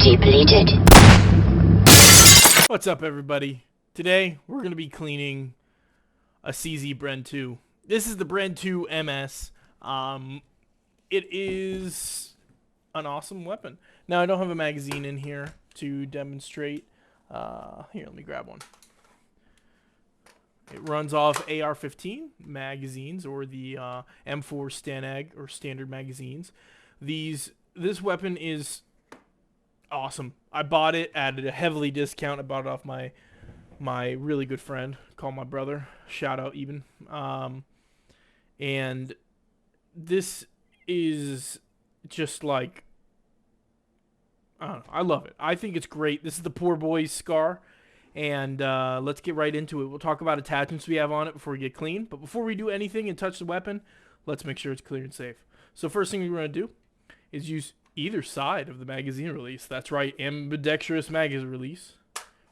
depleted. What's up, everybody? Today we're going to be cleaning a CZ Bren 2. This is the Bren 2 MS. It is an awesome weapon. Now, I don't have a magazine in here to demonstrate. Here, let me grab one. It runs off AR-15 magazines, or the M4 Stanag or standard magazines. This weapon is awesome. I bought it at a heavily discount. I bought it off my really good friend, called my brother. Shout out Eben. And this is just like, I don't know, I love it. I think it's great. This is the poor boy's scar. And let's get right into it. We'll talk about attachments we have on it before we get clean. But before we do anything and touch the weapon, let's make sure it's clear and safe. So first thing we're going to do is use either side of the magazine release. That's right, ambidextrous magazine release.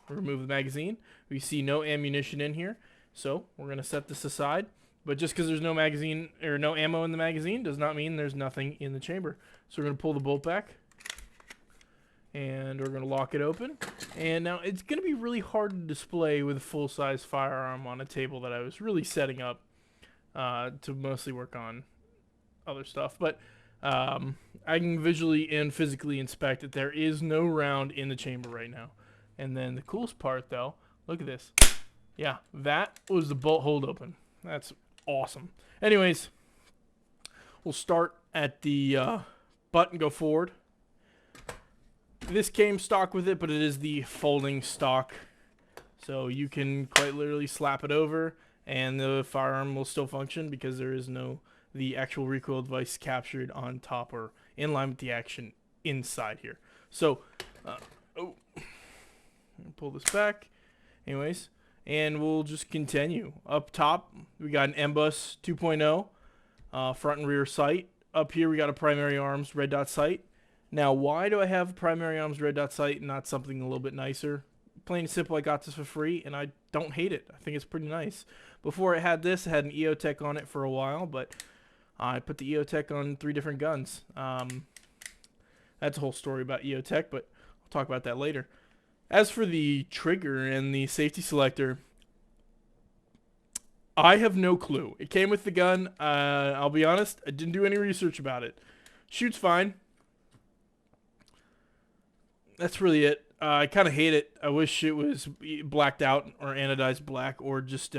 Remove the magazine. We see no ammunition in here, so we're going to set this aside. But just because there's no magazine or no ammo in the magazine does not mean there's nothing in the chamber. So we're going to pull the bolt back. And we're going to lock it open. And now it's going to be really hard to display with a full-size firearm on a table that I was really setting up to mostly work on other stuff. But I can visually and physically inspect that there is no round in the chamber right now. And then the coolest part, though, look at this. Yeah, that was the bolt hold open. That's awesome. Anyways, we'll start at the butt and go forward. This came stock with it, but it is the folding stock. So you can quite literally slap it over and the firearm will still function because there is the actual recoil device captured on top or in line with the action inside here. So, pull this back. Anyways, and we'll just continue. Up top, we got an MBUS 2.0 front and rear sight. Up here, we got a primary arms red dot sight. Now, why do I have primary arms red dot sight and not something a little bit nicer? Plain and simple, I got this for free, and I don't hate it. I think it's pretty nice. Before I had this, I had an EOTech on it for a while, but I put the EOTech on 3 different guns. That's a whole story about EOTech, but I'll talk about that later. As for the trigger and the safety selector, I have no clue. It came with the gun. I'll be honest, I didn't do any research about it. Shoots fine. That's really it. I kind of hate it. I wish it was blacked out or anodized black or just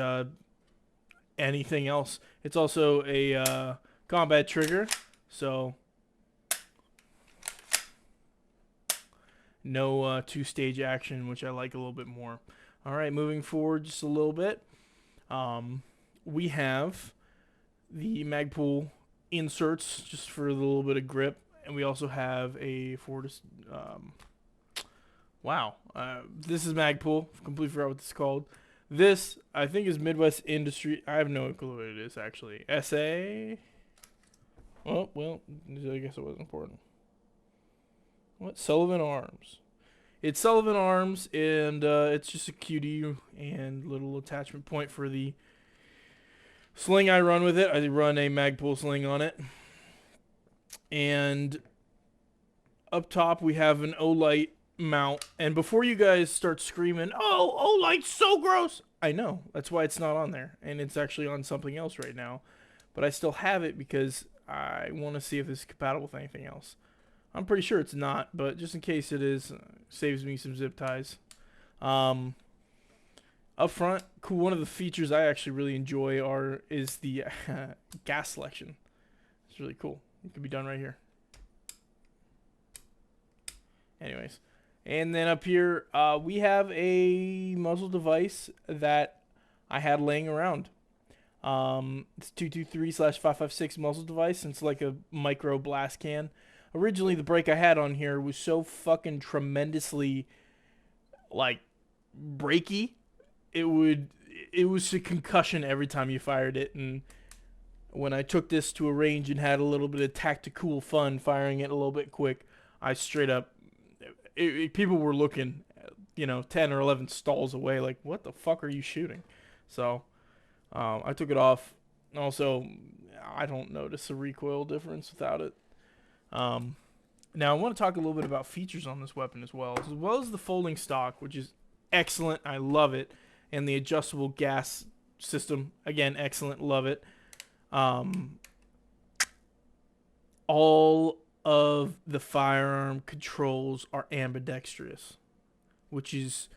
anything else. It's also a combat trigger, so no 2-stage action, which I like a little bit more. All right, moving forward just a little bit. We have the Magpul inserts just for a little bit of grip, and we also have a wow. This is Magpul. Completely forgot what this is called. This, I think, is Midwest Industry. I have no clue what it is, actually. SA? Oh, well, I guess it wasn't important. What? Sullivan Arms. It's Sullivan Arms, and it's just a cutie and little attachment point for the sling I run with it. I run a Magpul sling on it. And up top, we have an Olight mount. And before you guys start screaming, oh, Olight's so gross, I know, that's why it's not on there, and it's actually on something else right now, but I still have it because I want to see if this is compatible with anything else. I'm pretty sure it's not, but just in case it is, saves me some zip ties. Up front, cool. One of the features I actually really enjoy is the gas selection. It's really cool. It can be done right here. Anyways. And then up here, we have a muzzle device that I had laying around. It's 223/556 muzzle device, and it's like a micro blast can. Originally, the brake I had on here was so fucking tremendously, like, breaky. It was a concussion every time you fired it, and when I took this to a range and had a little bit of tactical fun firing it a little bit quick, I straight up... people were looking, 10 or 11 stalls away, like, what the fuck are you shooting? So, I took it off. Also, I don't notice a recoil difference without it. Now I want to talk a little bit about features on this weapon as well as the folding stock, which is excellent. I love it. And the adjustable gas system, again, excellent. Love it. All of the firearm controls are ambidextrous, which is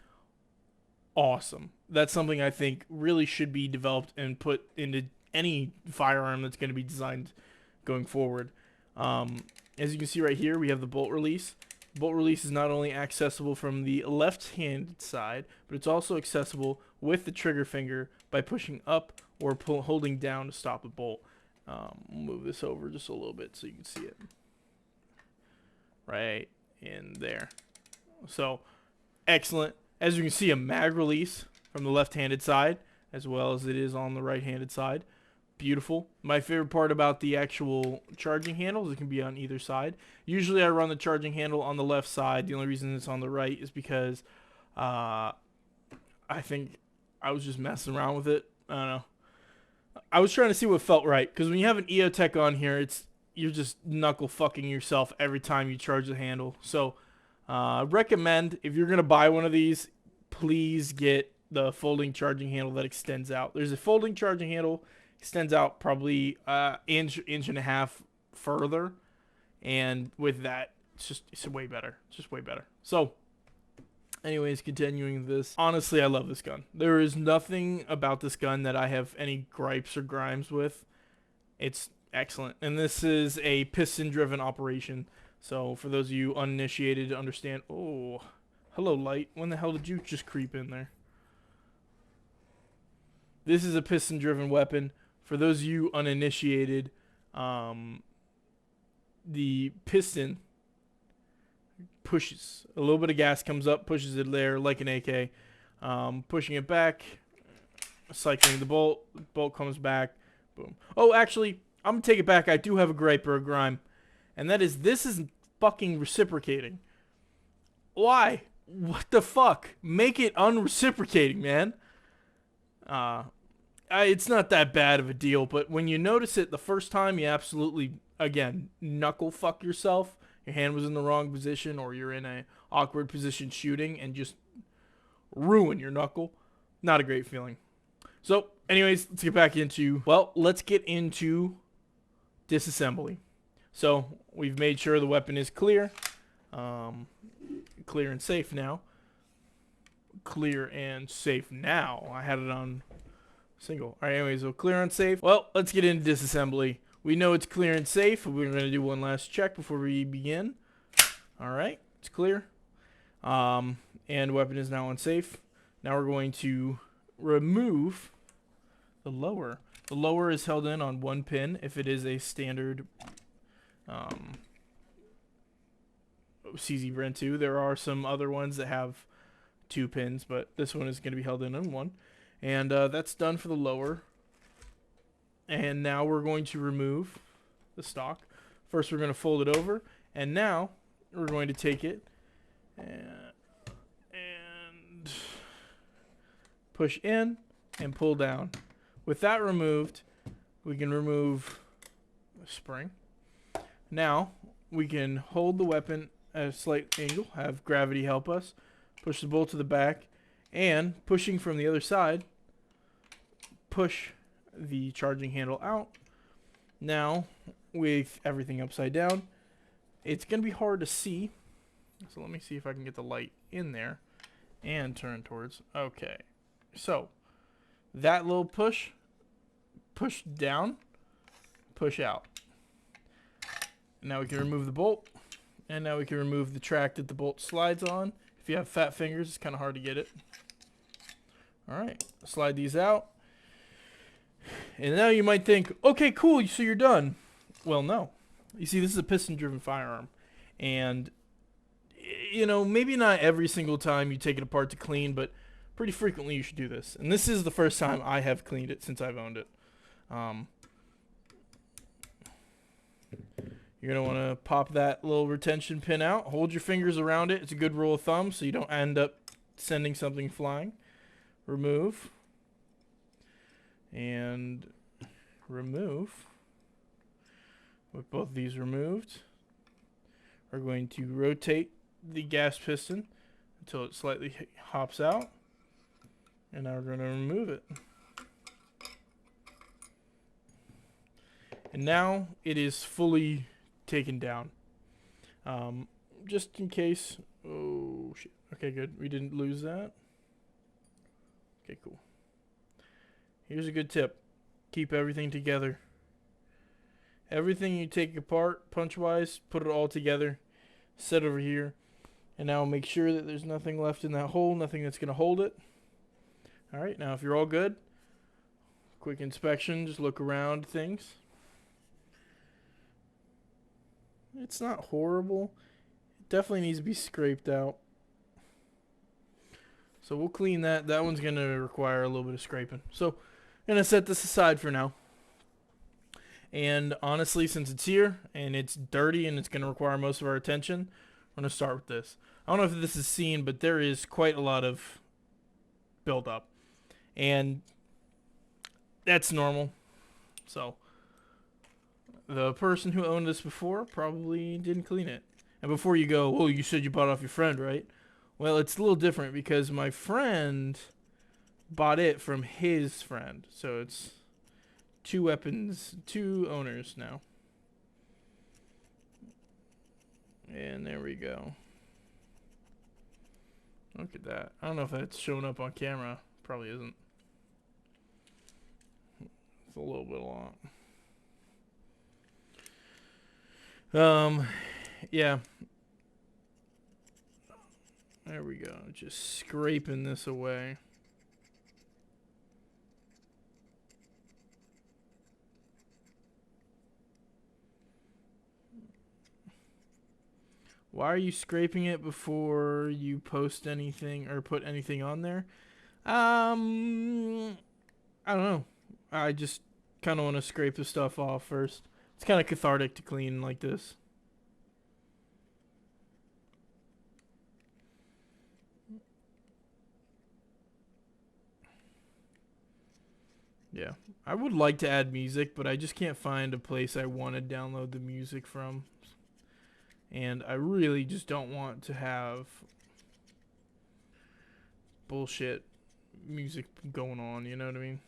awesome. That's something I think really should be developed and put into any firearm that's going to be designed going forward. As you can see right here, we have the bolt release. Bolt release is not only accessible from the left-handed side, but it's also accessible with the trigger finger by pushing up or holding down to stop a bolt. Move this over just a little bit so you can see it. Right in there. So, excellent. As you can see, a mag release from the left-handed side, as well as it is on the right-handed side. Beautiful. My favorite part about the actual charging handle is it can be on either side. Usually I run the charging handle on the left side. The only reason it's on the right is because I think I was just messing around with it. I don't know. I was trying to see what felt right, because when you have an EOTech on here, you're just knuckle fucking yourself every time you charge the handle. So recommend, if you're going to buy one of these, please get the folding charging handle that extends out. There's a folding charging handle, extends out probably inch and a half further, and with that, it's way better. It's just way better. So anyways, continuing this, honestly, I love this gun. There is nothing about this gun that I have any gripes or grimes with. It's excellent. And this is a piston-driven operation. So for those of you uninitiated to understand, oh, hello, light. When the hell did you just creep in there? This is a piston-driven weapon. For those of you uninitiated, the piston pushes. A little bit of gas comes up, pushes it there like an AK. Pushing it back, cycling the bolt comes back, boom. Oh, actually, I'm going to take it back. I do have a gripe or a grime, and that is this isn't fucking reciprocating. Why? What the fuck? Make it unreciprocating, man. It's not that bad of a deal, but when you notice it the first time, you absolutely, again, knuckle fuck yourself. Your hand was in the wrong position, or you're in a awkward position shooting and just ruin your knuckle. Not a great feeling. So, anyways, let's get into disassembly. So, we've made sure the weapon is clear. Clear and safe now. Clear and safe now. I had it on single. Alright, anyways, so clear and safe. Well, let's get into disassembly. We know it's clear and safe. We're going to do one last check before we begin. Alright, it's clear. And weapon is now unsafe. Now we're going to remove the lower. The lower is held in on one pin if it is a standard CZ Bren 2. There are some other ones that have 2 pins, but this one is going to be held in on one. And that's done for the lower. And now we're going to remove the stock. First we're going to fold it over, and now we're going to take it and push in and pull down. With that removed, we can remove the spring. Now we can hold the weapon at a slight angle, have gravity help us, push the bolt to the back, and pushing from the other side, push the charging handle out. Now, with everything upside down, it's going to be hard to see. So let me see if I can get the light in there and turn towards. Okay. So, that little push down, push out. Now we can remove the bolt, and now we can remove the track that the bolt slides on. If you have fat fingers, it's kind of hard to get it. Alright, slide these out. And now you might think, okay, cool, so you're done. Well, no. You see, this is a piston-driven firearm. And, you know, maybe not every single time you take it apart to clean, but pretty frequently you should do this. And this is the first time I have cleaned it since I've owned it. You're going to want to pop that little retention pin out. Hold your fingers around it. It's a good rule of thumb so you don't end up sending something flying. Remove. And remove. With both these removed. are going to rotate the gas piston until it slightly hops out. And now we're going to remove it. And now it is fully taken down. Just in case. Oh, shit. Okay, good. We didn't lose that. Okay, cool. Here's a good tip. Keep everything together. Everything you take apart, punch-wise, put it all together. Set over here. And now make sure that there's nothing left in that hole, nothing that's going to hold it. Alright, now if you're all good, quick inspection, just look around things. It's not horrible. It definitely needs to be scraped out. So we'll clean that. That one's going to require a little bit of scraping. So I'm going to set this aside for now. And honestly, since it's here and it's dirty and it's going to require most of our attention, we're going to start with this. I don't know if this is seen, but there is quite a lot of buildup. And that's normal. So the person who owned this before probably didn't clean it. And before you go, oh, you said you bought it off your friend, right? Well, it's a little different because my friend bought it from his friend. So it's two weapons, two owners now. And there we go. Look at that. I don't know if that's showing up on camera. Probably isn't. It's a little bit long. Yeah. There we go. Just scraping this away. Why are you scraping it before you post anything or put anything on there? I don't know. I just kind of want to scrape the stuff off first. It's kind of cathartic to clean like this. Yeah, I would like to add music, but I just can't find a place I want to download the music from. And I really just don't want to have bullshit music going on, you know what I mean?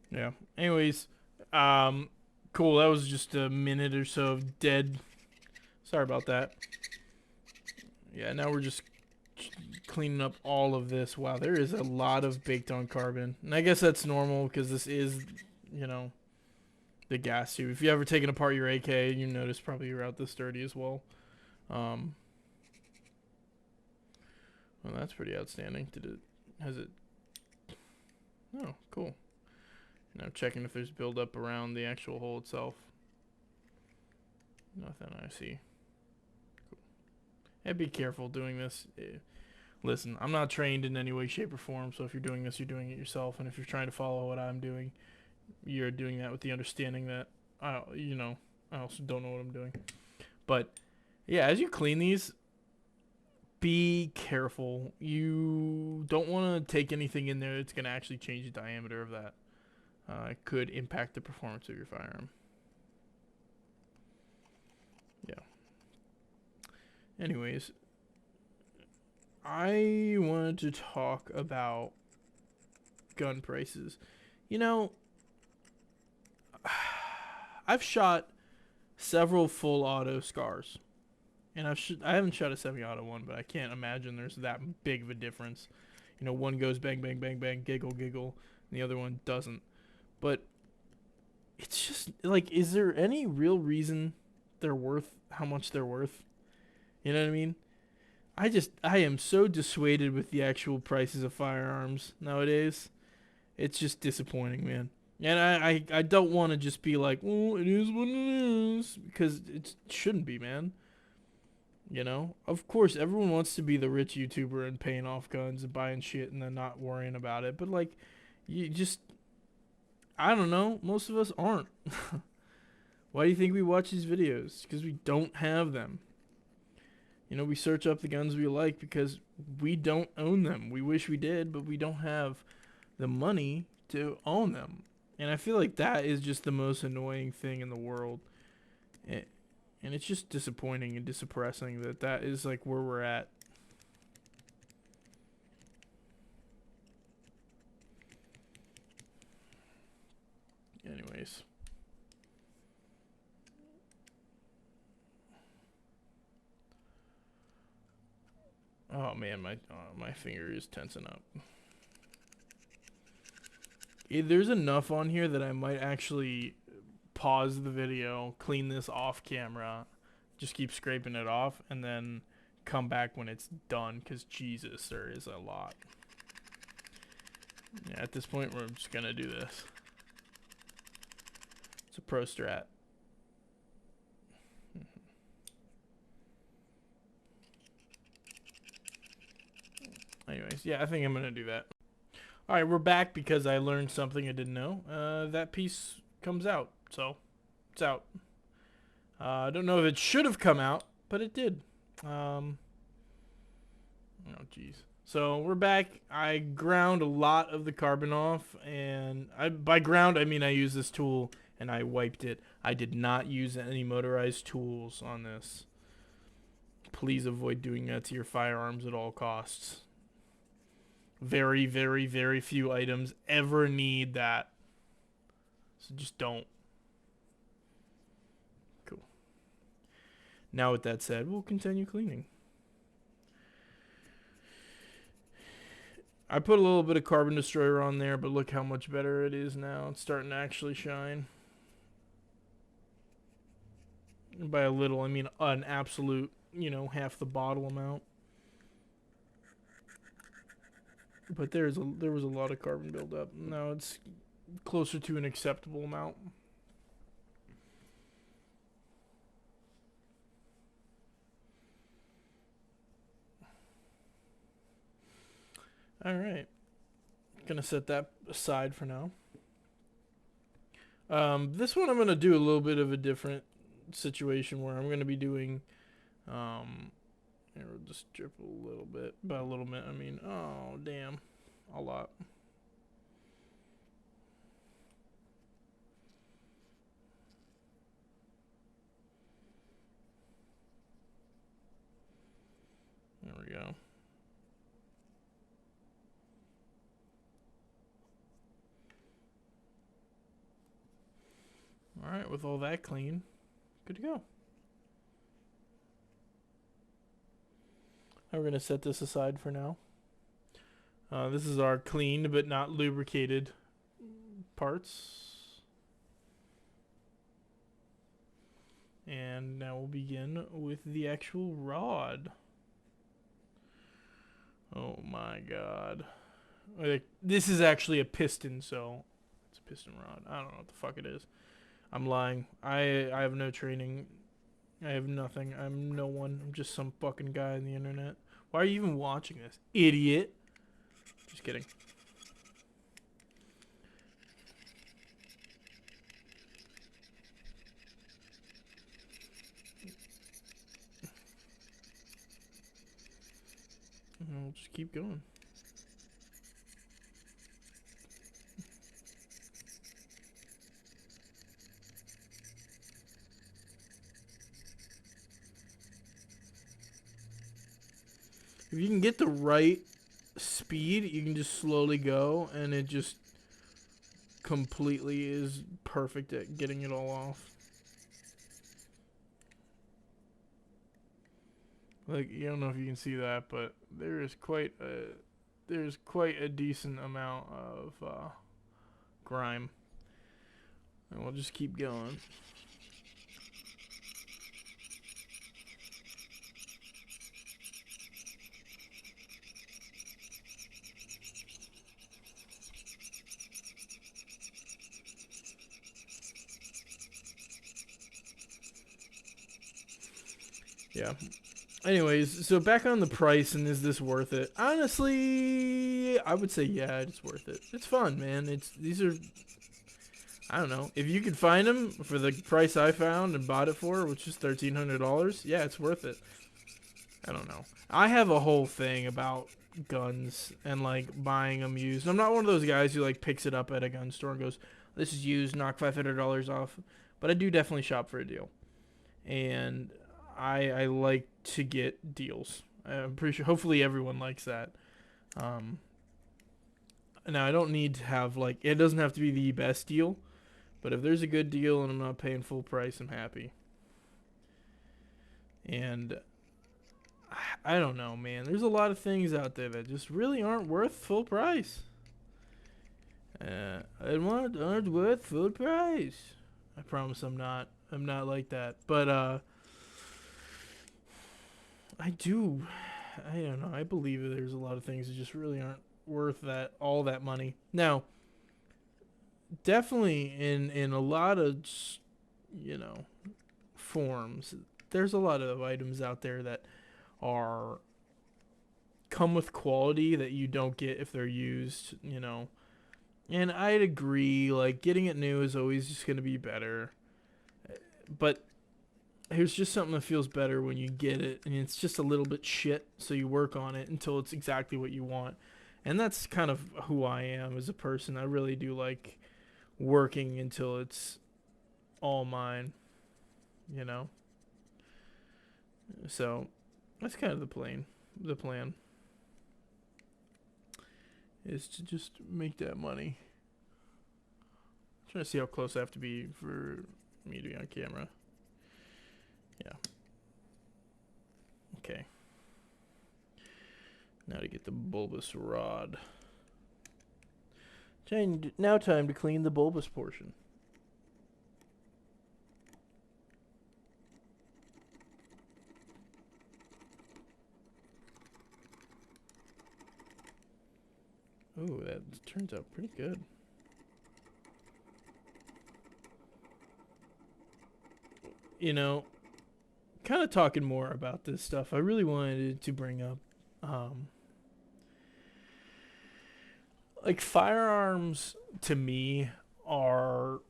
Yeah. Anyways, cool. That was just a minute or so of dead. Sorry about that. Yeah, now we're just cleaning up all of this. Wow, there is a lot of baked on carbon. And I guess that's normal because this is, you know, the gas tube. If you ever taken apart your AK, you notice probably you're out this dirty as well. Well, that's pretty outstanding. Has it? Oh, cool. Now checking if there's buildup around the actual hole itself. Nothing I see. Cool. Hey, be careful doing this. Listen, I'm not trained in any way, shape, or form, so if you're doing this, you're doing it yourself. And if you're trying to follow what I'm doing, you're doing that with the understanding that, I also don't know what I'm doing. But, yeah, as you clean these, be careful. You don't want to take anything in there that's going to actually change the diameter of that. It could impact the performance of your firearm. Yeah. Anyways, I wanted to talk about gun prices. You know, I've shot several full auto scars. And I haven't shot a semi-auto one, but I can't imagine there's that big of a difference. You know, one goes bang, bang, bang, bang, giggle, giggle, and the other one doesn't. But it's just, like, is there any real reason they're worth how much they're worth? You know what I mean? I am so dissuaded with the actual prices of firearms nowadays. It's just disappointing, man. And I don't want to just be like, well, it is what it is, because it shouldn't be, man. You know, of course, everyone wants to be the rich YouTuber and paying off guns and buying shit and then not worrying about it. But like, you just, I don't know. Most of us aren't. Why do you think we watch these videos? Because we don't have them. You know, we search up the guns we like because we don't own them. We wish we did, but we don't have the money to own them. And I feel like that is just the most annoying thing in the world. And it's just disappointing and depressing that that is like where we're at. Anyways. Oh man, my finger is tensing up. There's enough on here that I might actually pause the video, clean this off camera, just keep scraping it off, and then come back when it's done, because Jesus, there is a lot. Yeah, at this point, we're just going to do this. It's a pro strat. Anyways, yeah, I think I'm going to do that. All right, we're back because I learned something I didn't know. That piece comes out, so it's out. I don't know if it should have come out, but it did. Oh, jeez. So we're back. I ground a lot of the carbon off, and by ground I mean I used this tool and I wiped it. I did not use any motorized tools on this. Please avoid doing that to your firearms at all costs. Very, very, very few items ever need that. So just don't. Cool. Now with that said, we'll continue cleaning. I put a little bit of Carbon Destroyer on there, but look how much better it is now. It's starting to actually shine. And by a little, I mean an absolute, you know, half the bottle amount. But there was a lot of carbon buildup. Now it's closer to an acceptable amount. All right, gonna set that aside for now. This one I'm gonna do a little bit of a different situation where I'm gonna be doing, here, we'll just drip a little bit. By a little bit, I mean, oh damn, a lot. There we go. All right, with all that clean, good to go. We're going to set this aside for now. This is our cleaned but not lubricated parts. And now we'll begin with the actual rod. Oh my god. This is actually a piston, so it's a piston rod. I don't know what the fuck it is. I'm lying. I have no training. I have nothing. I'm no one. I'm just some fucking guy on the internet. Why are you even watching this? Idiot. Just kidding. We'll just keep going. If you can get the right speed, you can just slowly go, and it just completely is perfect at getting it all off. Like, you don't know if you can see that, but there's quite a decent amount of grime. And we'll just keep going. Yeah. Anyways, so back on the price and is this worth it? Honestly, I would say yeah, it's worth it. It's fun, man. These are, I don't know, if you could find them for the price I found and bought it for, which is $1,300. Yeah, it's worth it. I don't know. I have a whole thing about guns and like buying them used. I'm not one of those guys who like picks it up at a gun store and goes, "This is used, knock $500 off." But I do definitely shop for a deal, and I like to get deals. I'm pretty sure. Hopefully, everyone likes that. Um, Now I don't need to have like it doesn't have to be the best deal, but if there's a good deal and I'm not paying full price, I'm happy. And I don't know, man. There's a lot of things out there that just really aren't worth full price. Aren't worth full price. I promise I'm not. I'm not like that. But I do. I don't know. I believe that there's a lot of things that just really aren't worth that all that money. Now, definitely in a lot of you know forms, there's a lot of items out there that are come with quality that you don't get if they're used, And I'd agree, like getting it new is always just going to be better. But here's just something that feels better when you get it and it's just a little bit shit, so you work on it until it's exactly what you want. And that's kind of who I am as a person. I really do like working until it's all mine, you know. So that's kind of the plan. The plan is to just make that money. I'm trying to see how close I have to be for me to be on camera. Yeah. Okay. Now to get the bulbous rod. Now time to clean the bulbous portion. Ooh, that turns out pretty good. Kind of talking more about this stuff, I really wanted to bring up, like firearms to me are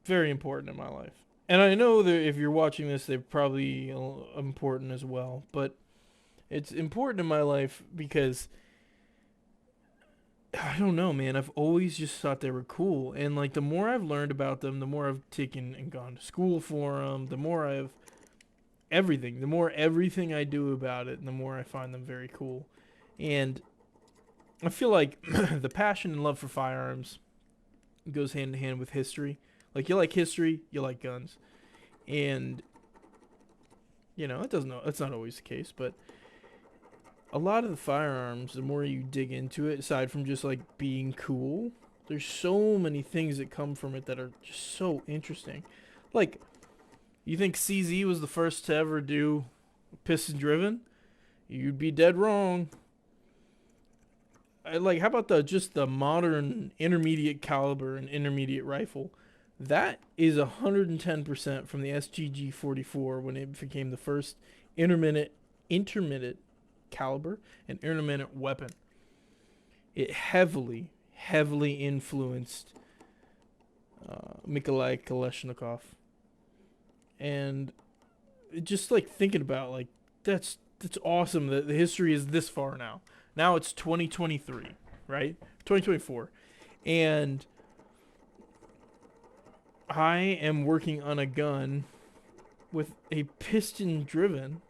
very important in my life. And I know that if you're watching this, they're probably important as well. But it's important in my life because I don't know, man. I've always just thought they were cool. And like the more I've learned about them, the more I've taken and gone to school for them, the more everything I do about it, and the more I find them very cool. And I feel like the passion and love for firearms goes hand in hand with history. Like you like history, you like guns. And it's not always the case, but a lot of the firearms, the more you dig into it, aside from just like being cool, there's so many things that come from it that are just so interesting. Like, you think CZ was the first to ever do piston driven? You'd be dead wrong. How about the modern intermediate caliber and intermediate rifle? That is 110% from the SGG 44 when it became the first intermittent caliber and intermittent weapon. It heavily influenced Nikolai Kalashnikov. And just like thinking about like that's awesome that the history is this far now. Now it's 2023, right? 2024. And I am working on a gun with a piston driven,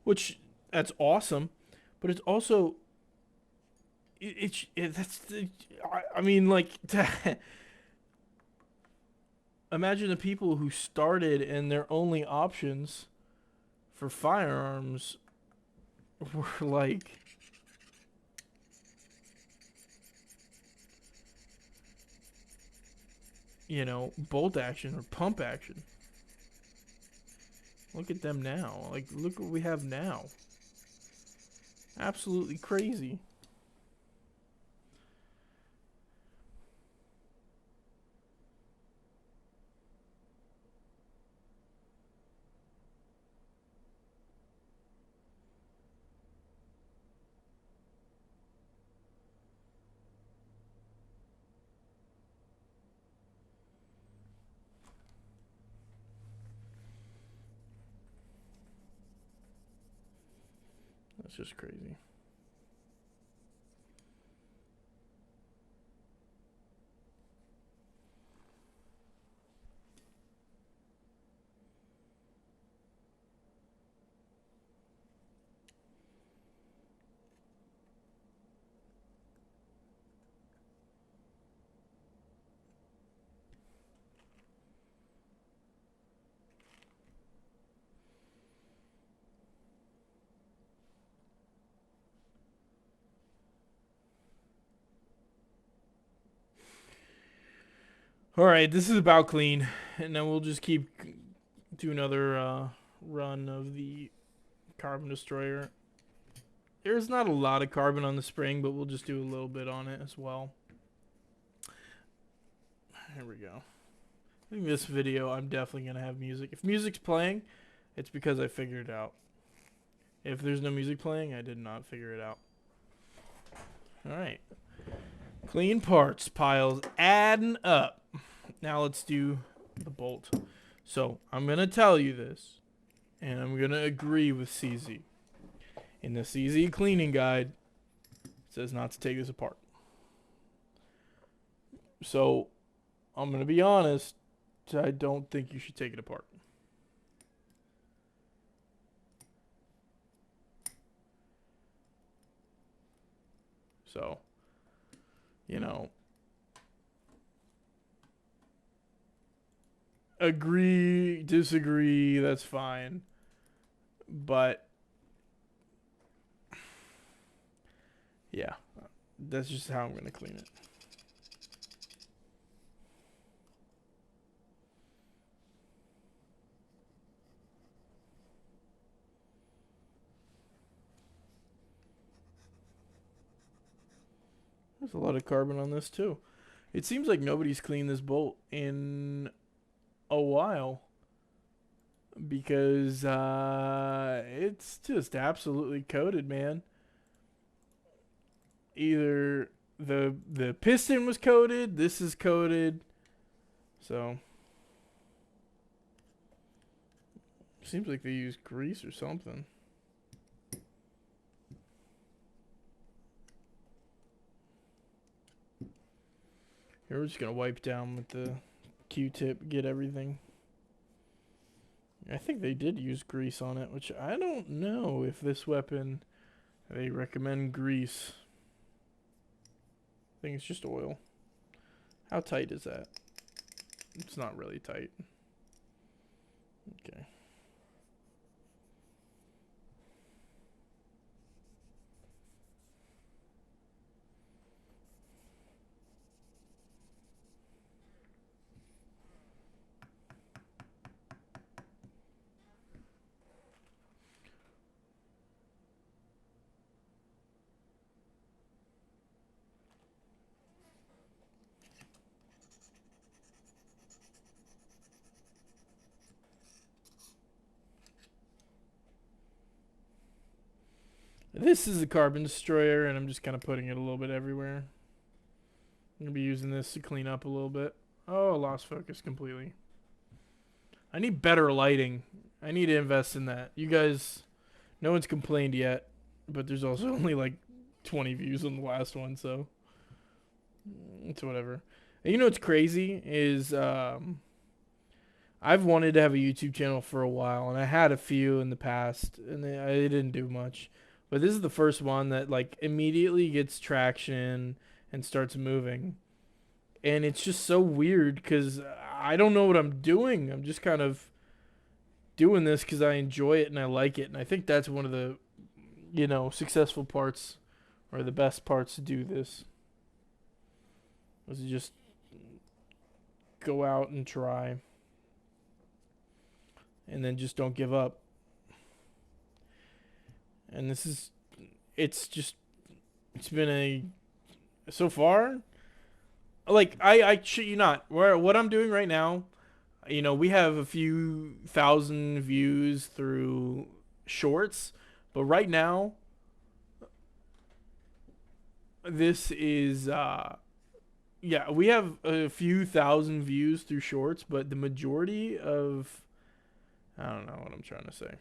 which that's awesome, but it's also I mean like imagine the people who started and their only options for firearms were like bolt action or pump action. Look at them now. Like, look what we have now. Absolutely crazy. That's just crazy. All right, this is about clean, and then we'll just keep do another run of the carbon destroyer. There's not a lot of carbon on the spring, but we'll just do a little bit on it as well. Here we go. I think this video, I'm definitely going to have music. If music's playing, it's because I figured it out. If there's no music playing, I did not figure it out. Alright. Clean parts piles adding up. Now let's do the bolt. So, I'm going to tell you this, and I'm going to agree with CZ. In the CZ cleaning guide, it says not to take this apart. So, I'm going to be honest, I don't think you should take it apart. So, you know, agree, disagree, that's fine. But, yeah, that's just how I'm going to clean it. There's a lot of carbon on this too. It seems like nobody's cleaned this bolt in a while because it's just absolutely coated, man. Either the piston was coated, this is coated, so seems like they used grease or something. Here we're just gonna wipe down with the Q-tip, get everything. I think they did use grease on it, which I don't know if this weapon they recommend grease. I think it's just oil. How tight is that? It's not really tight. Okay. This is a carbon destroyer, and I'm just kind of putting it a little bit everywhere. I'm going to be using this to clean up a little bit. Oh, lost focus completely. I need better lighting. I need to invest in that. You guys, no one's complained yet, but there's also only like 20 views on the last one, so it's whatever. And you know what's crazy is I've wanted to have a YouTube channel for a while, and I had a few in the past, and I didn't do much. But this is the first one that like immediately gets traction and starts moving. And it's just so weird because I don't know what I'm doing. I'm just kind of doing this because I enjoy it and I like it. And I think that's one of the, you know, successful parts or the best parts to do this. Was to just go out and try. And then just don't give up. And this is, it's been so far, like, I shit you not, what I'm doing right now, you know, we have a few thousand views through shorts, but right now, this is, yeah, we have a few thousand views through shorts, but the majority of, I don't know what I'm trying to say.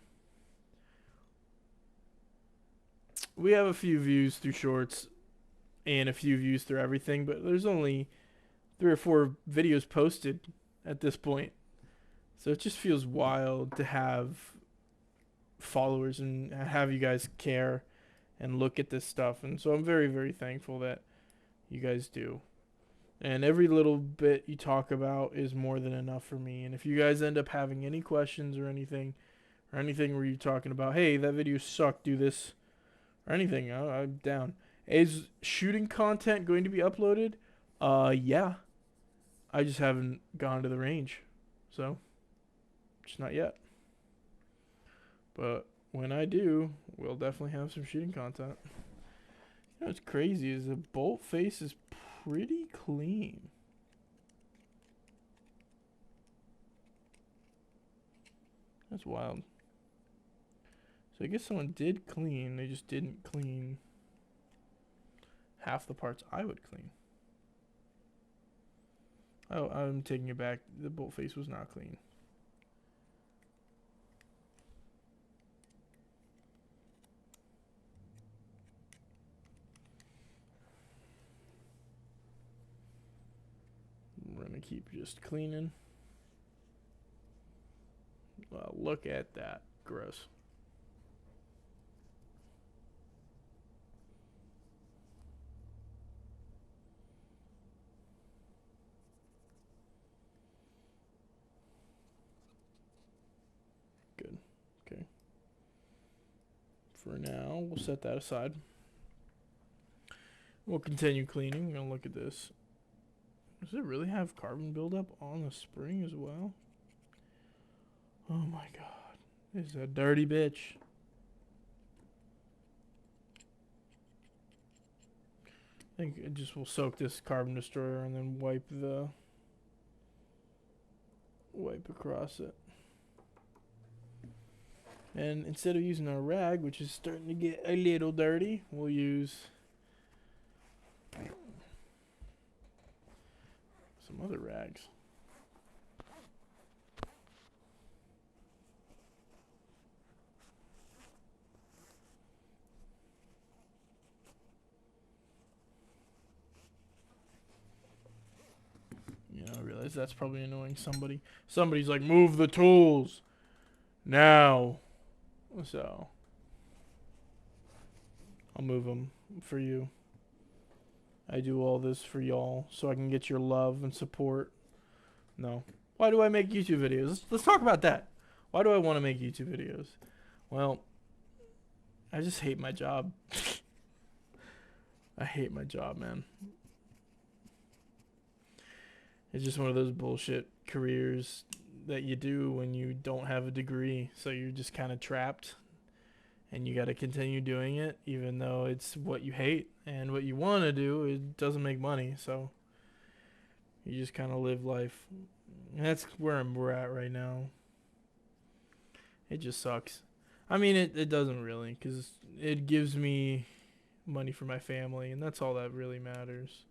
we have a few views through shorts and a few views through everything, but there's only 3 or 4 videos posted at this point. So it just feels wild to have followers and have you guys care and look at this stuff. And so I'm very, very thankful that you guys do. And every little bit you talk about is more than enough for me. And if you guys end up having any questions or anything where you're talking about, hey, that video sucked, do this, or anything, I'm down. Is shooting content going to be uploaded? Yeah. I just haven't gone to the range. So, just not yet. But when I do, we'll definitely have some shooting content. You know what's crazy is the bolt face is pretty clean. That's wild. So I guess someone did clean, they just didn't clean half the parts I would clean. Oh, I'm taking it back. The bolt face was not clean. We're gonna keep just cleaning. Well, look at that. Gross. Good. Okay. For now, we'll set that aside. We'll continue cleaning. We're gonna look at this. Does it really have carbon buildup on the spring as well? Oh my god. This is a dirty bitch. I think it just will soak this carbon destroyer and then wipe across it. And instead of using our rag, which is starting to get a little dirty, we'll use some other rags. You know, I realize that's probably annoying somebody. Somebody's like, move the tools now. So I'll move them for you. I do all this for y'all so I can get your love and support. No. Why do I make YouTube videos? Let's talk about that. Why do I want to make YouTube videos? Well, I just hate my job. I hate my job, man. It's just one of those bullshit careers that you do when you don't have a degree. So you're just kind of trapped. And you got to continue doing it even though it's what you hate. And what you want to do, it doesn't make money. So you just kind of live life. And that's where we're at right now. It just sucks. I mean, it doesn't really, because it gives me money for my family. And that's all that really matters.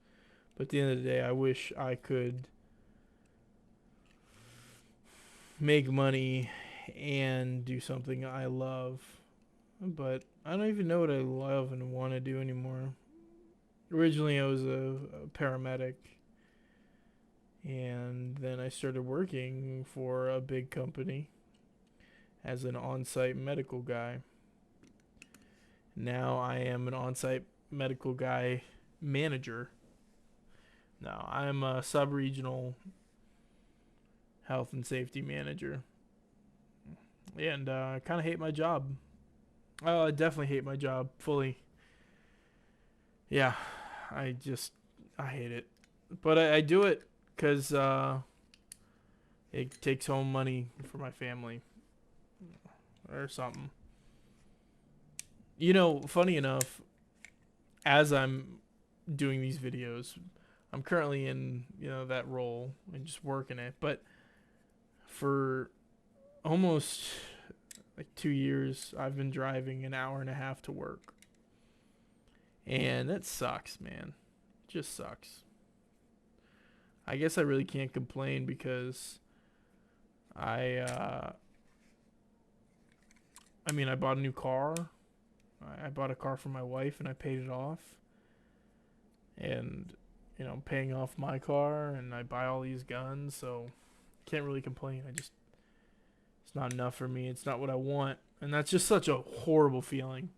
But at the end of the day, I wish I could make money and do something I love. But I don't even know what I love and want to do anymore. Originally, I was a paramedic. And then I started working for a big company as an on-site medical guy. Now I am an on-site medical guy manager. No, I'm a sub-regional health and safety manager. And I kind of hate my job. Oh, I definitely hate my job fully. Yeah, I hate it. But I do it because it takes home money for my family or something. You know, funny enough, as I'm doing these videos, I'm currently in, you know, that role and just working it. But for almost like 2 years, I've been driving an hour and a half to work. And that sucks, man. It just sucks. I guess I really can't complain because I mean, I bought a new car. I bought a car for my wife and I paid it off. And, you know, I'm paying off my car and I buy all these guns, so can't really complain. It's not enough for me. It's not what I want. And that's just such a horrible feeling,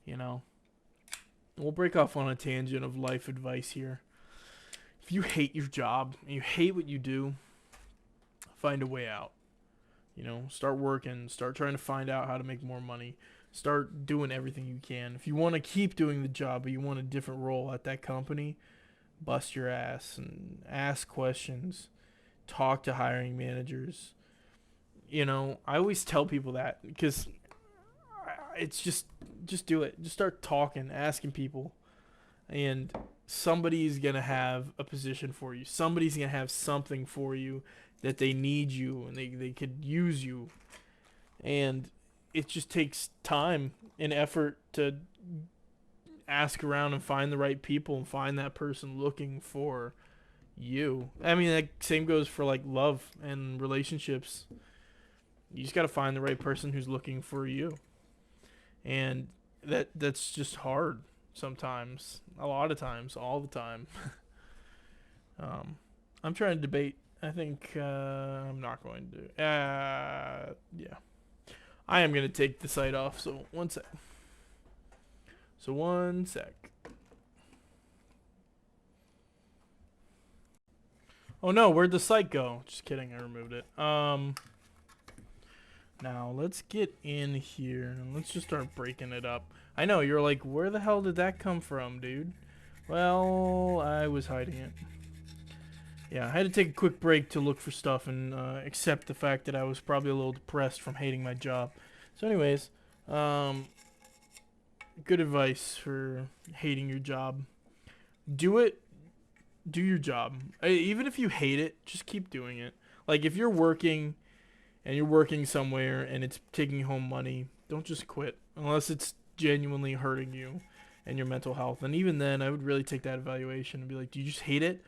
you know. We'll break off on a tangent of life advice here. If you hate your job and you hate what you do, find a way out. You know, start working, start trying to find out how to make more money. Start doing everything you can. If you want to keep doing the job, but you want a different role at that company, bust your ass and ask questions. Talk to hiring managers. You know, I always tell people that because it's just do it. Just start talking, asking people, and somebody's gonna have a position for you. Somebody's gonna have something for you that they need you and they could use you. And it just takes time and effort to ask around and find the right people and find that person looking for you. I mean, that same goes for like love and relationships. You just got to find the right person who's looking for you. And that's just hard sometimes, a lot of times, all the time. I'm trying to debate. I think I'm not going to. Yeah. I am going to take the site off, so one sec. Oh no, where'd the site go? Just kidding, I removed it. Now let's get in here and let's just start breaking it up. I know, you're like, where the hell did that come from, dude? Well, I was hiding it. Yeah, I had to take a quick break to look for stuff and accept the fact that I was probably a little depressed from hating my job. So anyways, good advice for hating your job. Do it. Do your job. Even if you hate it, just keep doing it. Like if you're working and you're working somewhere and it's taking home money, don't just quit unless it's genuinely hurting you and your mental health. And even then, I would really take that evaluation and be like, do you just hate it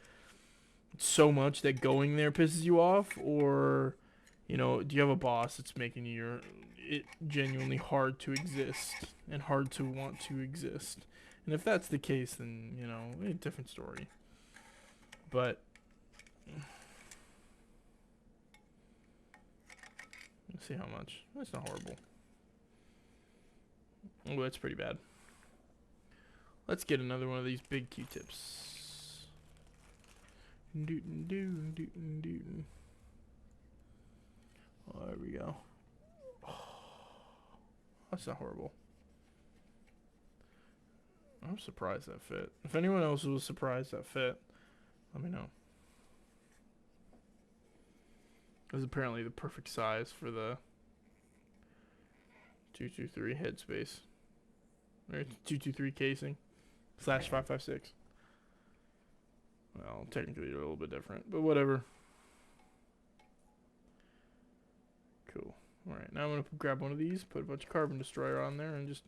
so much that going there pisses you off? Or, you know, do you have a boss that's making it genuinely hard to exist and hard to want to exist? And if that's the case, then, you know, a different story. But let's see how much. That's not horrible. Oh, that's pretty bad. Let's get another one of these big Q-tips. Oh, there we go. Oh, that's not horrible. I'm surprised that fit. If anyone else was surprised that fit, let me know. It was apparently the perfect size for the 223 headspace. Or 223 casing. / 556. Well, technically they're a little bit different, but whatever. Cool. Alright, now I'm going to grab one of these, put a bunch of carbon destroyer on there, and just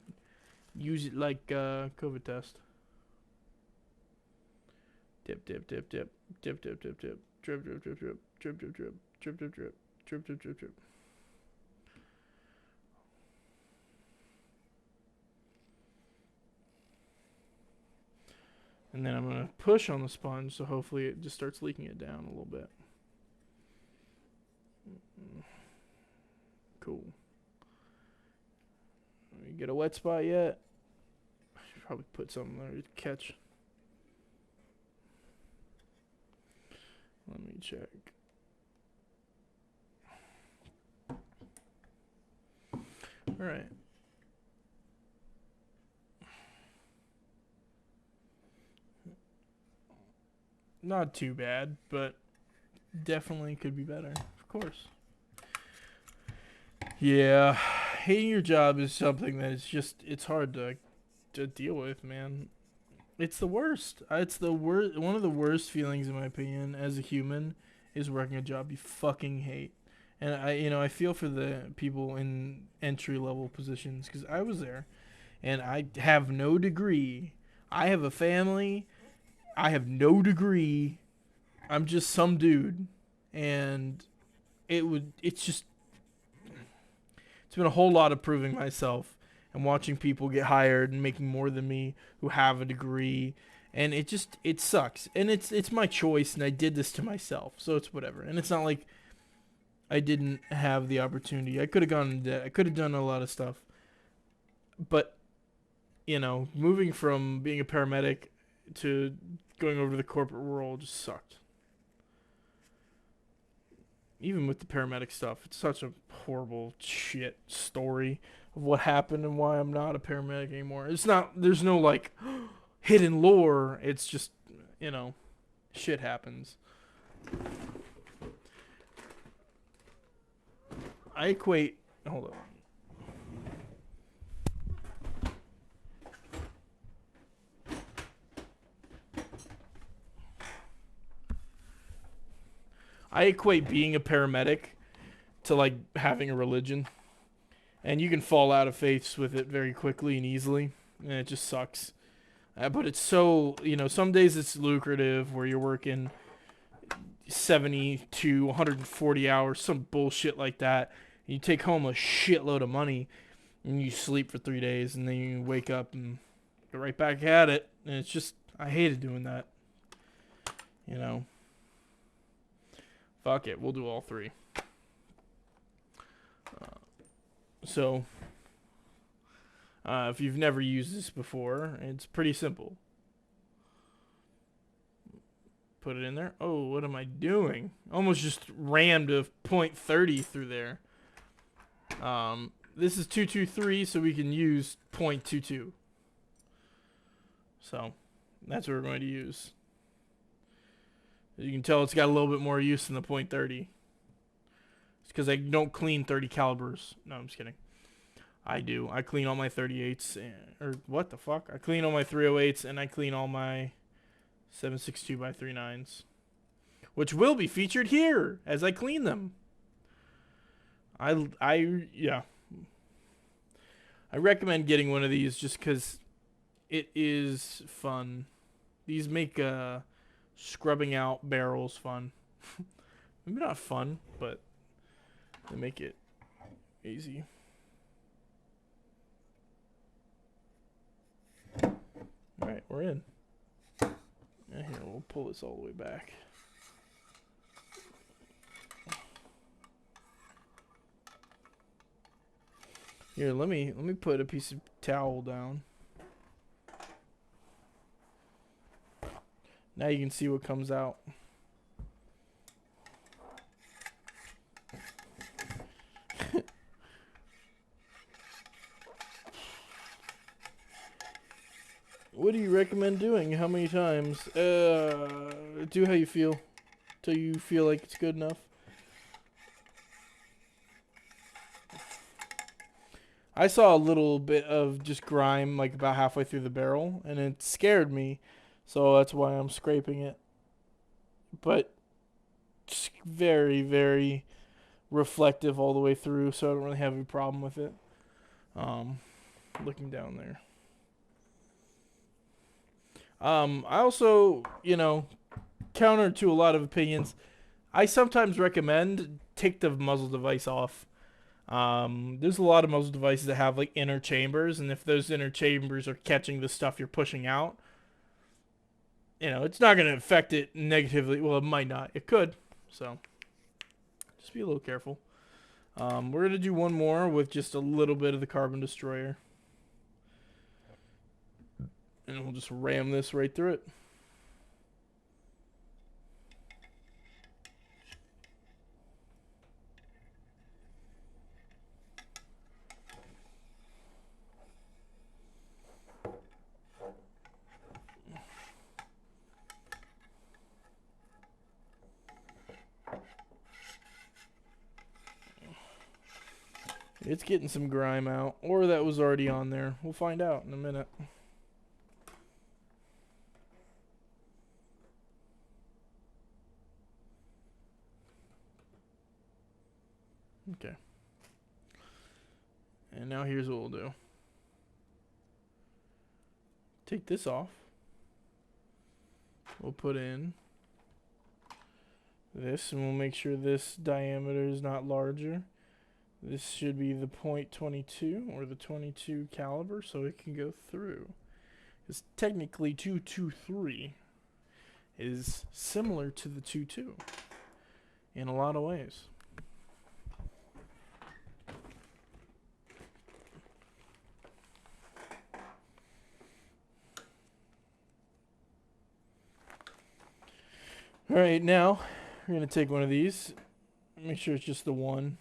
use it like COVID test. Dip, dip, dip, dip, dip, dip, dip, dip, drip, drip, drip, drip, drip, drip, drip, drip, drip, drip, drip, drip, drip, drip. And then I'm going to push on the sponge, so hopefully it just starts leaking it down a little bit. Cool. You get a wet spot yet? I should probably put something there to catch. Let me check. All right. Not too bad, but definitely could be better, of course. Yeah, hating your job is something that is just, it's hard to deal with, man. It's the worst. It's the worst. One of the worst feelings, in my opinion, as a human, is working a job you fucking hate. And I feel for the people in entry level positions because I was there, and I have no degree. I have a family. I have no degree. I'm just some dude, and it's been a whole lot of proving myself and watching people get hired and making more than me who have a degree, and it sucks. And it's my choice, and I did this to myself, so it's whatever. And it's not like I didn't have the opportunity. I could have gone into debt. I could have done a lot of stuff, but moving from being a paramedic to going over to the corporate world just sucked. Even with the paramedic stuff, it's such a horrible shit story of what happened and why I'm not a paramedic anymore. It's not, there's no like hidden lore. It's just, shit happens. Hold on. I equate being a paramedic to like having a religion, and you can fall out of faiths with it very quickly and easily, and it just sucks. But it's so, some days it's lucrative where you're working 70 to 140 hours, some bullshit like that. And you take home a shitload of money, and you sleep for 3 days, and then you wake up and get right back at it. And it's just, I hated doing that. Fuck it, we'll do all three. If you've never used this before, it's pretty simple. Put it in there. Oh, what am I doing? Almost just rammed a .30 through there. This is 223, so we can use .22. So, that's what we're going to use. As you can tell, it's got a little bit more use than the .30. It's because I don't clean 30 calibers. No, I'm just kidding. I do. I clean all my 38s. Or what the fuck? I clean all my 308s, and I clean all my 7.62 by 39s. Which will be featured here as I clean them. Yeah. I recommend getting one of these just because it is fun. These make scrubbing out barrels fun. Maybe not fun, but they make it easy. Alright, we're in. And here, we'll pull this all the way back. Here, let me put a piece of towel down. Now you can see what comes out. What do you recommend doing? How many times? Do how you feel. Till you feel like it's good enough. I saw a little bit of just grime like about halfway through the barrel, and it scared me. So that's why I'm scraping it. But it's very, very reflective all the way through, so I don't really have any problem with it. Looking down there. I also, counter to a lot of opinions, I sometimes recommend take the muzzle device off. There's a lot of muzzle devices that have like inner chambers, and if those inner chambers are catching the stuff you're pushing out, it's not going to affect it negatively. Well, it might not. It could. So, just be a little careful. We're going to do one more with just a little bit of the carbon destroyer. And we'll just ram this right through it. It's getting some grime out, or that was already on there. We'll find out in a minute. Okay. And now here's what we'll do. Take this off. We'll put in this, and we'll make sure this diameter is not larger This should be the .22 or the 22 caliber, so it can go through. Because technically 223 is similar to the 22 in a lot of ways. All right, now we're going to take one of these. Make sure it's just the one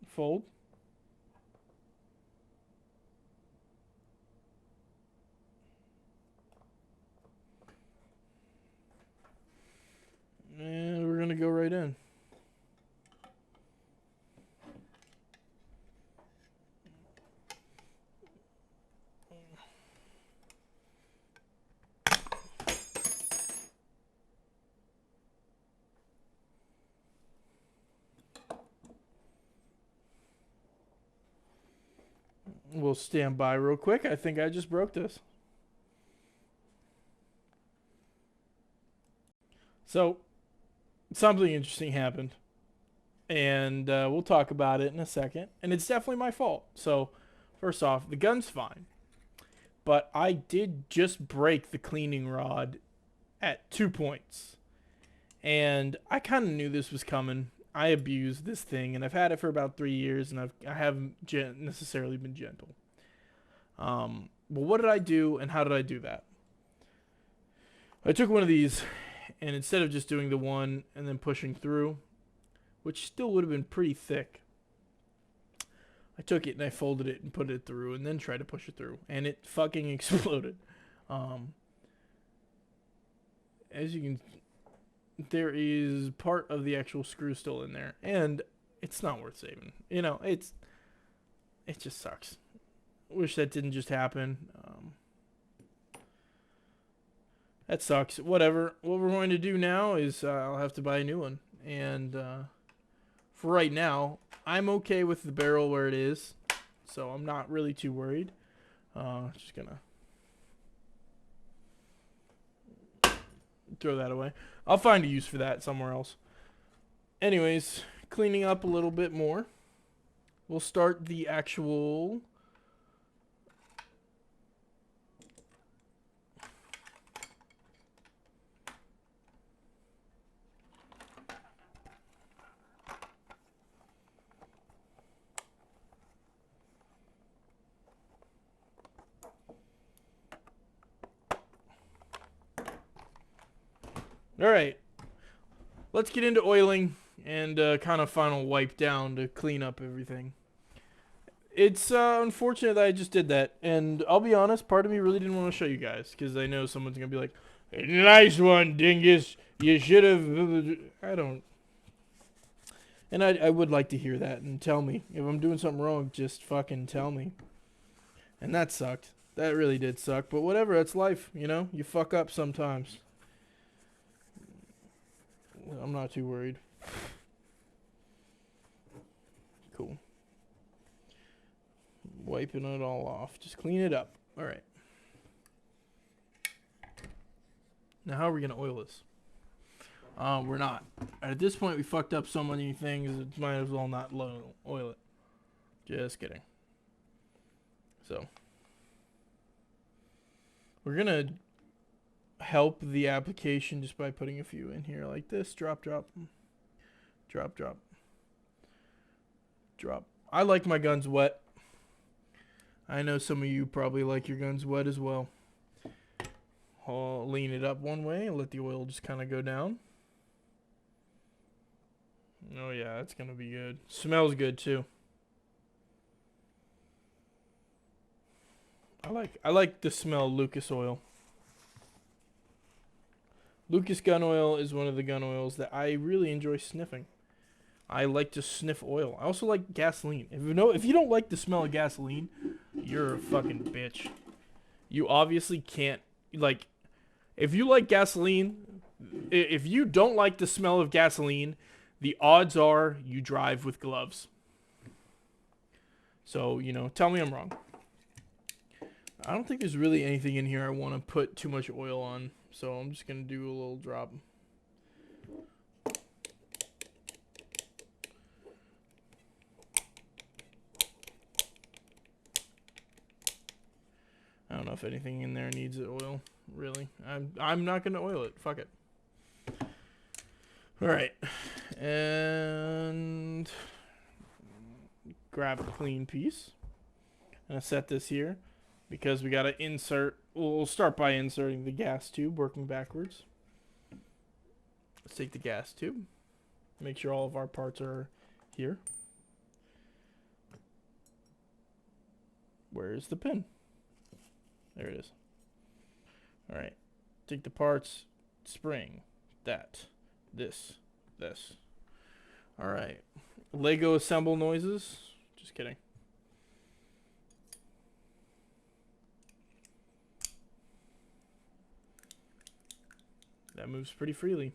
fold. And we're going to go right in. We'll stand by real quick. I think I just broke this. So, something interesting happened. And we'll talk about it in a second. And it's definitely my fault. So, first off, the gun's fine. But I did just break the cleaning rod at 2 points. And I kind of knew this was coming. I abused this thing, and I've had it for about 3 years, and I haven't necessarily been gentle. But what did I do, and how did I do that? I took one of these, and instead of just doing the one and then pushing through, which still would have been pretty thick, I took it and I folded it and put it through, and then tried to push it through, and it fucking exploded. As you can, there is part of the actual screw still in there, and it's not worth saving. You know, it just sucks. Wish that didn't just happen. That sucks. Whatever. What we're going to do now is I'll have to buy a new one, and for right now, I'm okay with the barrel where it is, so I'm not really too worried. Just gonna throw that away. I'll find a use for that somewhere else. Anyways, cleaning up a little bit more. We'll start the actual all right, let's get into oiling and kind of final wipe down to clean up everything. It's unfortunate that I just did that, and I'll be honest, part of me really didn't want to show you guys, because I know someone's going to be like, nice one, dingus, you should have, I don't, and I would like to hear that, and tell me, if I'm doing something wrong, just fucking tell me, and that sucked, that really did suck, but whatever, that's life, you know, you fuck up sometimes. I'm not too worried. Cool. Wiping it all off. Just clean it up. All right. Now, how are we going to oil this? We're not. At this point, we fucked up so many things, it might as well not oil it. Just kidding. So, we're going to help the application just by putting a few in here like this. Drop, drop. Drop, drop. Drop. I like my guns wet. I know some of you probably like your guns wet as well. I'll lean it up one way and let the oil just kind of go down. Oh yeah, that's gonna be good. Smells good too. I like the smell of Lucas oil. Lucas gun oil is one of the gun oils that I really enjoy sniffing. I like to sniff oil. I also like gasoline. If you don't like the smell of gasoline, you're a fucking bitch. You obviously can't, like, if you like gasoline, if you don't like the smell of gasoline, the odds are you drive with gloves. So, you know, tell me I'm wrong. I don't think there's really anything in here I want to put too much oil on. So I'm just going to do a little drop. if anything in there needs oil, really. I'm not gonna oil it. Fuck it. All right, and grab a clean piece. And set this here because we gotta insert. We'll start by inserting the gas tube, working backwards. Let's take the gas tube. Make sure all of our parts are here. Where is the pin? There it is. All right. Take the parts, spring, that, this. All right. Lego assemble noises. Just kidding. That moves pretty freely.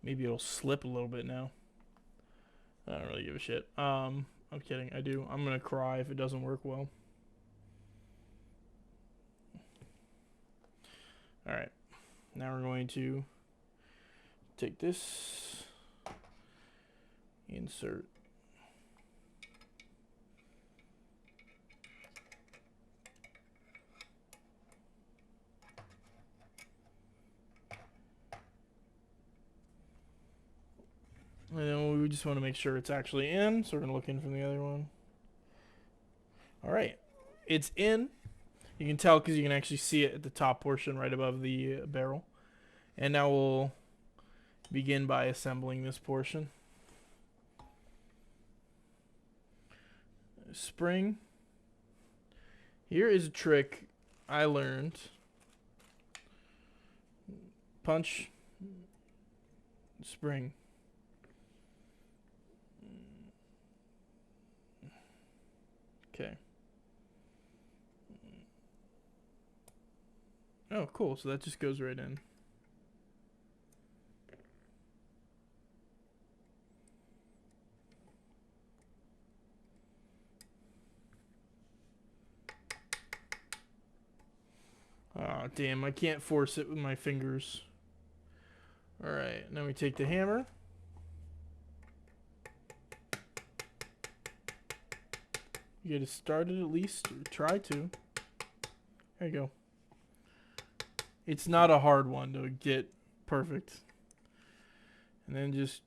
Maybe it'll slip a little bit now. I don't really give a shit. I'm kidding. I do. I'm gonna cry if it doesn't work well. All right. Now we're going to take this, insert. And then we just want to make sure it's actually in, so we're going to look in from the other one. All right. It's in. You can tell because you can actually see it at the top portion right above the barrel. And now we'll begin by assembling this portion. Spring. Here is a trick I learned. Punch. Spring. Okay. Oh, cool. So that just goes right in. Oh, damn. I can't force it with my fingers. Alright. Now we take the hammer. You get it started at least. Or try to. There you go. It's not a hard one to get perfect. And then just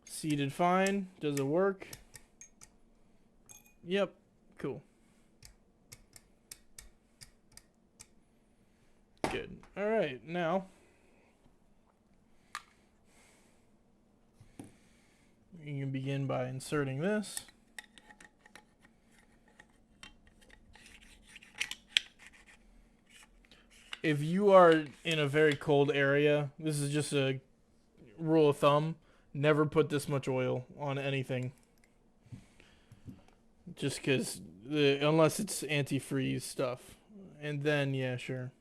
seated fine. Does it work? Yep. Cool. Good. All right. Now you can begin by inserting this. If you are in a very cold area, this is just a rule of thumb. Never put this much oil on anything. Just because, unless it's antifreeze stuff. And then, yeah, sure.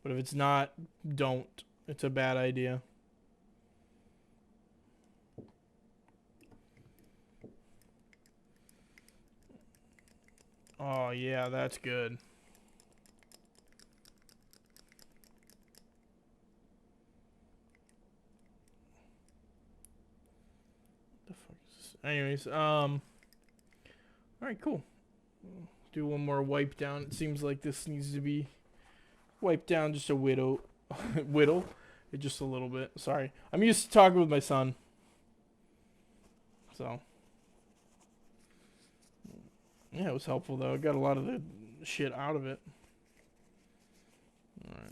But if it's not, don't. It's a bad idea. Oh, yeah, that's good. Anyways, all right, cool. Do one more wipe down. It seems like this needs to be wiped down just a whittle, just a little bit. Sorry, I'm used to talking with my son, so yeah, it was helpful though. I got a lot of the shit out of it. All right.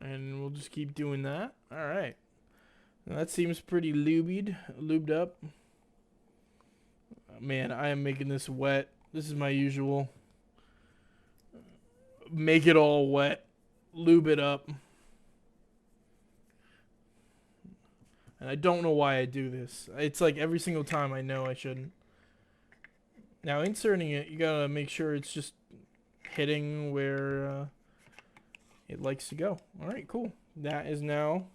And we'll just keep doing that. All right. Now that seems pretty lubed up. Man, I am making this wet. This is my usual. Make it all wet. Lube it up. And I don't know why I do this. It's like every single time I know I shouldn't. Now inserting it, you gotta make sure it's just hitting where it likes to go. Alright, cool. That is now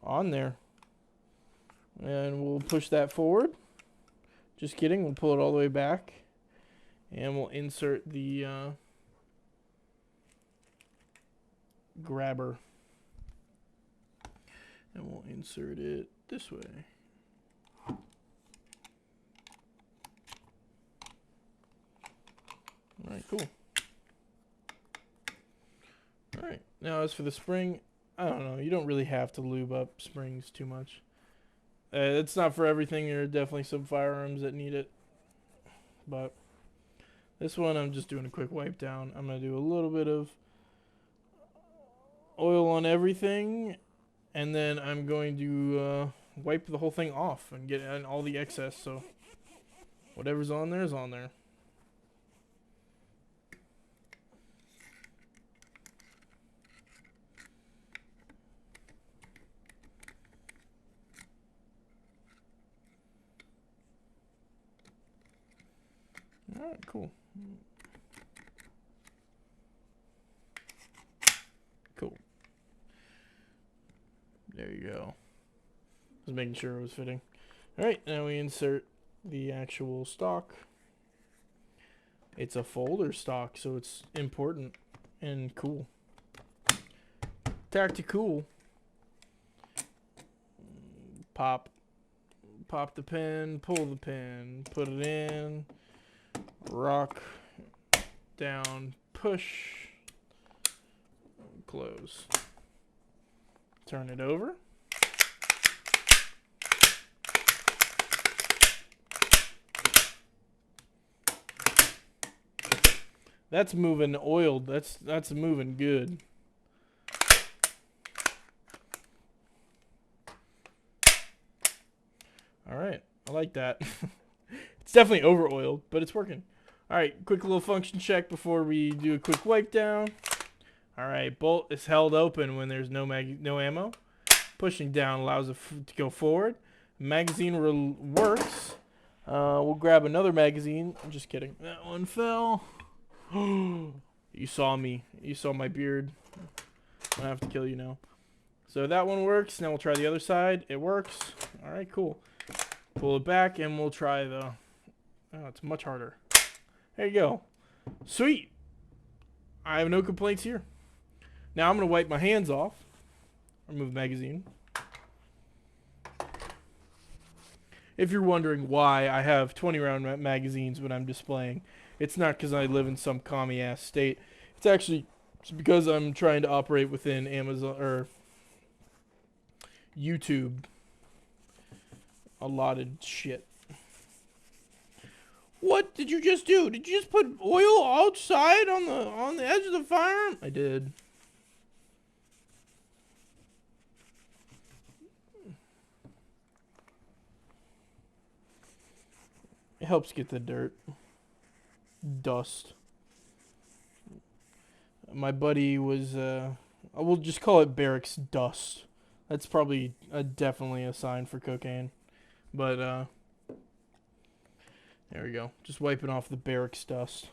on there. And we'll push that forward. Just kidding, we'll pull it all the way back. And we'll insert the grabber. And we'll insert it this way. Alright, cool. Alright, now as for the spring, I don't know, you don't really have to lube up springs too much. It's not for everything. There are definitely some firearms that need it. But this one I'm just doing a quick wipe down. I'm going to do a little bit of oil on everything. And then I'm going to wipe the whole thing off and get all the excess. So whatever's on there is on there. Alright, cool. Cool. There you go. Just making sure it was fitting. Alright, now we insert the actual stock. It's a folder stock, so it's important and cool. Tactical. Pop the pin, pull the pin, put it in. Rock, down, push, close. Turn it over. That's moving oiled. That's moving good. All right, I like that. It's definitely over oiled, but it's working. Alright, quick little function check before we do a quick wipe down. Alright, bolt is held open when there's no ammo. Pushing down allows it to go forward. Magazine works. We'll grab another magazine. I'm just kidding. That one fell. You saw me. You saw my beard. I have to kill you now. So that one works. Now we'll try the other side. It works. Alright, cool. Pull it back and we'll try the... Oh, it's much harder. There you go. Sweet. I have no complaints here. Now I'm going to wipe my hands off. Remove the magazine. If you're wondering why I have 20 round magazines when I'm displaying, it's not because I live in some commie ass state. It's actually because I'm trying to operate within Amazon or YouTube allotted shit. What did you just do? Did you just put oil outside on the edge of the firearm? I did. It helps get the dirt, dust. My buddy was, we'll just call it barracks dust. That's probably definitely a sign for cocaine. But, there we go. Just wiping off the barracks dust.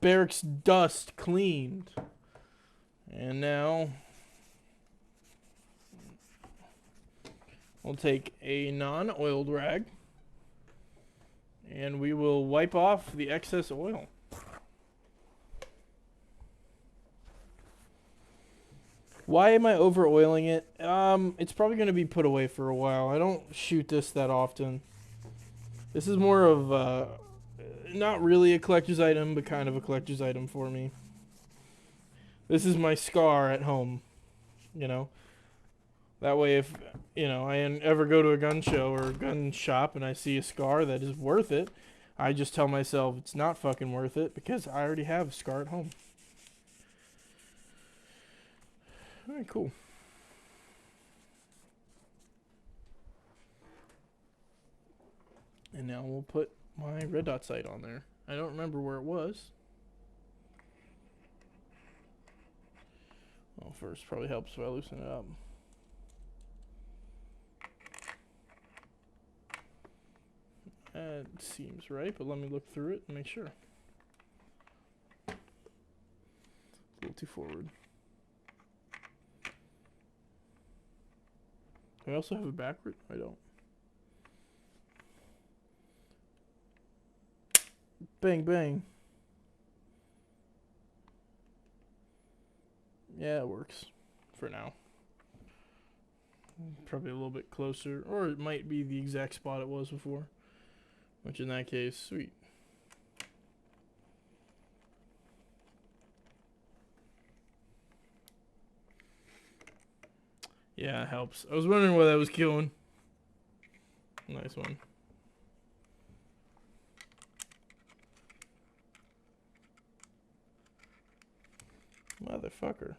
Barracks dust cleaned. And now we'll take a non-oiled rag and we will wipe off the excess oil. Why am I over oiling it? It's probably going to be put away for a while. I don't shoot this that often. This is more of not really a collector's item, but kind of a collector's item for me. This is my scar at home, you know. That way if, you know, I ever go to a gun show or a gun shop and I see a scar that is worth it, I just tell myself it's not fucking worth it because I already have a scar at home. Alright, cool. And now we'll put my red dot sight on there. I don't remember where it was. Well, first probably helps if I loosen it up. That seems right, but let me look through it and make sure. A little too forward. Do I also have it backward? I don't. Bang, bang. Yeah, it works for now. Probably a little bit closer, or it might be the exact spot it was before, which in that case, sweet. Yeah, it helps. I was wondering what that was killing. Nice one. Motherfucker.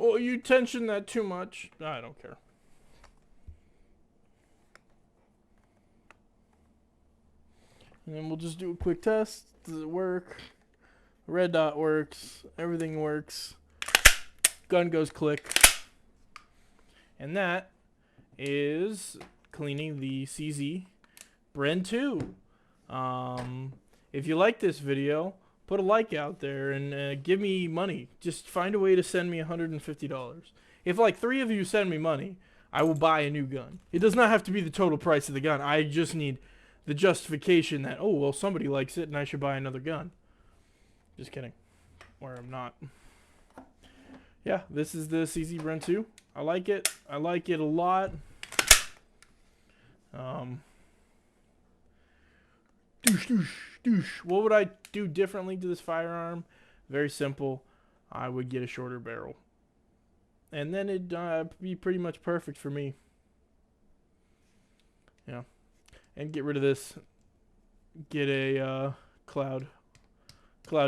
Oh, you tension that too much. I don't care. And then we'll just do a quick test. Does it work? Red dot works. Everything works. Gun goes click. And that is cleaning the CZ Bren 2. If you like this video, put a like out there and give me money. Just find a way to send me $150. If like 3 of you send me money, I will buy a new gun. It does not have to be the total price of the gun. I just need the justification that, oh, well, somebody likes it and I should buy another gun. Just kidding. Or I'm not. Yeah, this is the CZ Bren 2. I like it. I like it a lot. Doosh, doosh, doosh. What would I do differently to this firearm? Very simple. I would get a shorter barrel. And then it'd be pretty much perfect for me. Yeah. And get rid of this. Get a cloud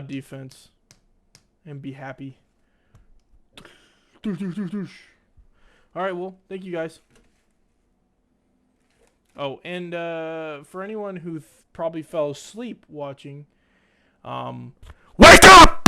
defense. And be happy. Doosh, doosh, doosh, doosh. Alright, well, thank you guys. Oh, and for anyone who probably fell asleep watching, wake up!